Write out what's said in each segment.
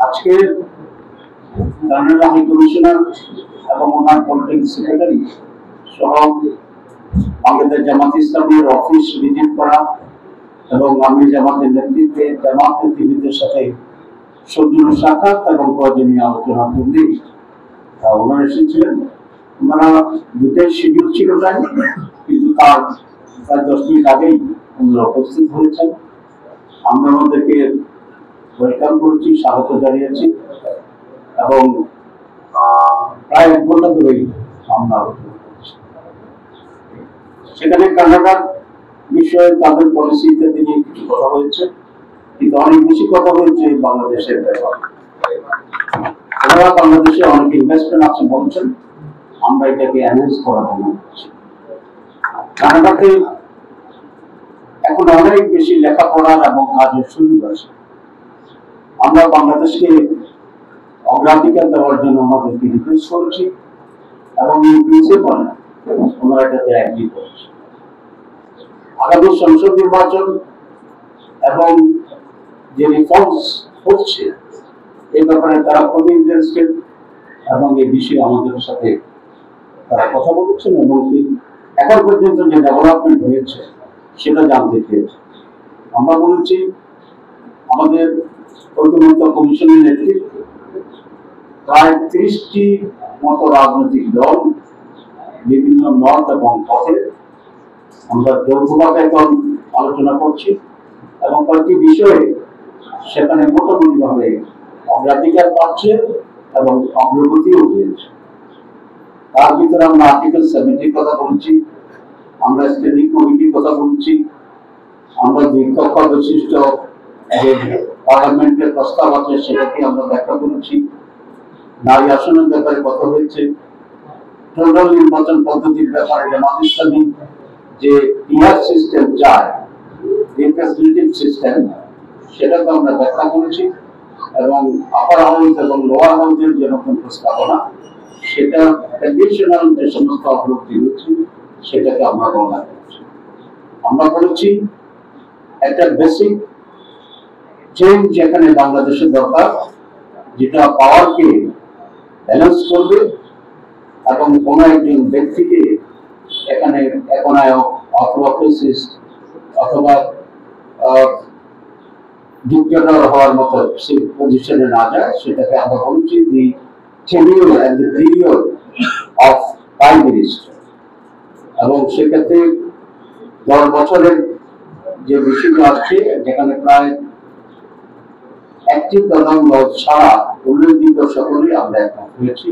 আজকে Canada high commissioner এবং ওনার political secretary সহ বাংলাদেশ জামাত ইসলামের অফিস ভিজিট করা এবং আমি জামাতের নেতৃত্বে জামাত নেতৃত্বের সাথে সৌজন্য সাক্ষাৎ এবং প্রয়োজনীয় আলোচনা করলে ওনারা এসেছিলেন। ওনারা দুটাই শিডিউল ছিল টাইম, কিন্তু তার প্রায় 10 মিনিট আগেই ওনারা উপস্থিত হয়েছেন। আমরা ওনাদেরকে ওয়েলকাম করছি, স্বাগত জানিয়েছি এবং প্রায় 1 ঘন্টা ধরেই আমরা আলোচনা করছি। সেখানে কানাডার বিষয়ে তাদের পলিসিতে নিয়ে কিছু কথা হয়েছে, কিন্তু অনেক বেশি কথা হয়েছে বাংলাদেশের ব্যাপারে। ওনারা বাংলাদেশে অনেক ইনভেস্টমেন্ট আছে বলছেন, আমরা এটাকে অ্যানাউন্স করার জন্য কানাডাতে এখন অনেক বেশি লেখাপড়ার এবং কাজের সুযোগ আছে। আমরা বাংলাদেশকে অগ্রাধিকার দেওয়ার জন্য আমাদেরকে রিকোয়েস্ট করেছি এবং এই প্রিন্সিপাল ওনারা এটাতে এগ্রি করেছে। আগামী সংসদ নির্বাচন এবং যে রিফর্মস হচ্ছে এই ব্যাপারে তারা খুবই ইন্টারেস্টেড এবং এই বিষয়ে আমাদের সাথে তারা কথা বলেছেন এবং এখন পর্যন্ত যে ডেভেলপমেন্ট হয়েছে সেটা জানতে চেয়েছে। আমরা বলেছি আমাদের ঐক্যমত্য কমিশনের নেতৃত্বে প্রায় 30টি মতো রাজনৈতিক দল বিভিন্ন মত এবং পথে আমরা যৌথভাবে এখন আলোচনা করছি এবং কয়েকটি বিষয়ে সেখানে মোটামুটি ভাবে অগ্রাধিকার পাচ্ছে এবং অগ্রগতিও হয়েছে। তার ভিতরে আমরা আর্টিকেল 70 কথা বলছি, আমরা স্ট্যান্ডিং কমিটির কথা বলছি, আমরা দ্বিকক্ষ বিশিষ্ট যে পার্লামেন্টের প্রস্তাব আছে সেটাকে আমরা ব্যাখ্যা করেছি, নারী আসনের ব্যাপারে কথা হয়েছে, টোটাল নির্বাচন পদ্ধতির ব্যাপারে জামাত ইসলামী যে পিআর সিস্টেম চায়, রিপ্রেজেন্টেটিভ সিস্টেম, সেটাকে আমরা ব্যাখ্যা করেছি এবং আপার হাউস এবং লোয়ার হাউসের যে নতুন প্রস্তাবনা সেটা কন্ডিশনাল যে সমস্ত অগ্রগতি হচ্ছে সেটাকে আমরা বর্ণনা করেছি। আমরা বলেছি একটা বেসিক চেঞ্জ যেখানে বাংলাদেশের দরকার, যেটা পাওয়ারকে ব্যালেন্স করবে এবং কোনো একজন ব্যক্তিকে এখানে একনায়ক অথবা ফেসিস্ট অথবা ডিক্টেটর হওয়ার মতো সেই পজিশনে না যায়, সেটাকে আমরা বলছি the tenure and the period of prime minister. এবং সেক্ষেত্রে 10 বছরের যে বিষয়টি আসছে যেখানে প্রায় একটি প্রধান দল ছাড়া উল্লেখযোগ্য সকলেই আমরা একমত হয়েছি।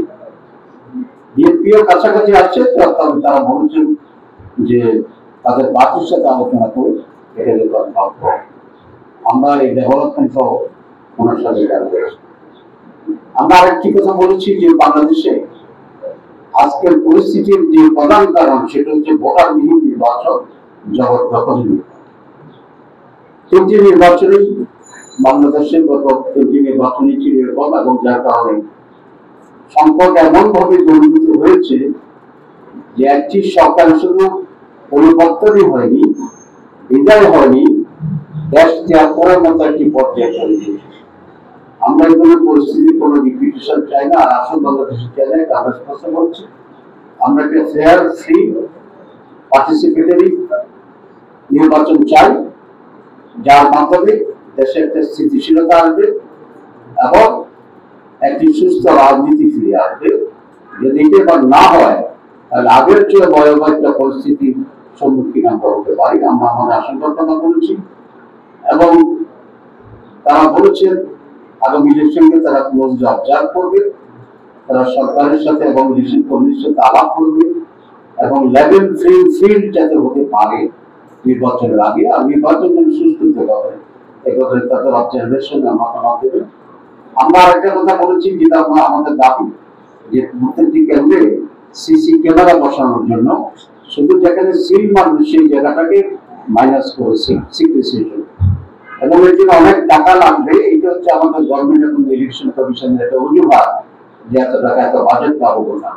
বিএনপিও কাছাকাছি আছে, তবে তারা বলছেন যে তাদের পার্টির সাথে আলোচনা করে এটাকে ভাবব। আমরা এই ডেভেলপমেন্ট ওনার সাথে আমরা আরেকটি কথা বলেছি যে বাংলাদেশে আজকের পরিস্থিতির যে প্রধান কারণ সেটা হচ্ছে ভোটারবিহীন নির্বাচন, জবরদখল। 3টি নির্বাচনই বাংলাদেশের গত 3টি নির্বাচনই ছিল এরকম এবং যার কারণে সংকট এমন ভাবে গঠিত হয়েছে যে একটি সরকার শুধু পরিবর্তনই হয়নি, বিদায় হয়নি, দেশ ত্যাগ করার মতো একটি পর্যায়ে চলে গিয়েছে। আমরা এই ধরনের পরিস্থিতি কোনো রিপিটেশন চাই না, আর আসল বাংলাদেশে চাই না, এটা আমরা স্পষ্ট বলছি। আমরা একটা ফেয়ার, ফ্রি, পার্টিসিপেটরি নির্বাচন চাই, যার মাধ্যমে দেশে একটা স্থিতিশীলতা আসবে এবং একটি সুস্থ রাজনীতি ফিরে আসবে। যদি এটা এবার না হয় তাহলে আগের চেয়ে ভয়াবহ একটা পরিস্থিতির সম্মুখীন আমরা হতে পারি। আমরা আমাদের আশঙ্কার কথা বলেছি এবং তারা বলেছেন আগামী ইলেকশনকে তারা ক্লোজ অবজার্ভ করবে, তারা সরকারের সাথে এবং ইলেকশন কমিশনের সাথে আলাপ করবে এবং লেভেল প্লেইং ফিল্ড যাতে হতে পারে নির্বাচনের আগে, আর নির্বাচন যেন সুস্থ হতে পারে এভাবে তাদের অবজারভেশন মতামত দেবে। আমরা আরেকটা কথা বলেছি যেটা আমাদের দাবি যে প্রত্যেকটি কেন্দ্রে সিসি ক্যামেরা বসানোর জন্য, শুধু যেখানে সিল মারবে সেই জায়গাটাকে মাইনাস করে সিক্রেসির জন্য, এবং এর জন্য অনেক টাকা লাগবে। এটা হচ্ছে আমাদের গভর্নমেন্ট এবং ইলেকশন কমিশনের একটা অজুহাত যে এত টাকা এত বাজেট পাবো না।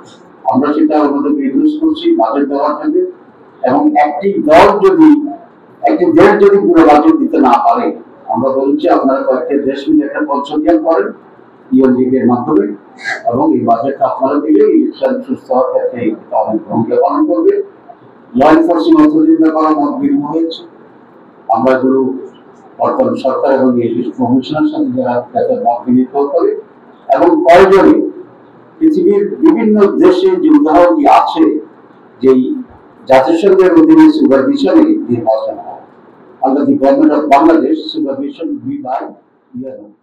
আমরা সেটা ওনাদেরকে ইউজ করছি বাজেট দেওয়ার জন্য, এবং একটি দেশ যদি পুরো বাজেট দিতে না পারে, আমরা বলছি আপনারা কয়েকটা দেশ মিলে একটা কনসোর্টিয়াম করেন ইউএনডিপি এর মাধ্যমে, এবং এই বাজেটটা আপনারা দিলে ইলেকশন সুস্থ হওয়ার ক্ষেত্রে অনেক ভূমিকা পালন করবে। ল এনফোর্সিং অথরিটির ব্যাপারে মত বিনিময় হয়েছে। আমরা এগুলো বর্তমান সরকার এবং কমিশনের সাথে যারা তাদের মত বিনিময় করে, এবং প্রয়োজনে পৃথিবীর বিভিন্ন দেশে যে উদাহরণটি আছে যেই জাতিসংঘের অধীনে সুপারভিশনে নির্বাচন হয়, under the government of Bangladesh, supervision will be by UN.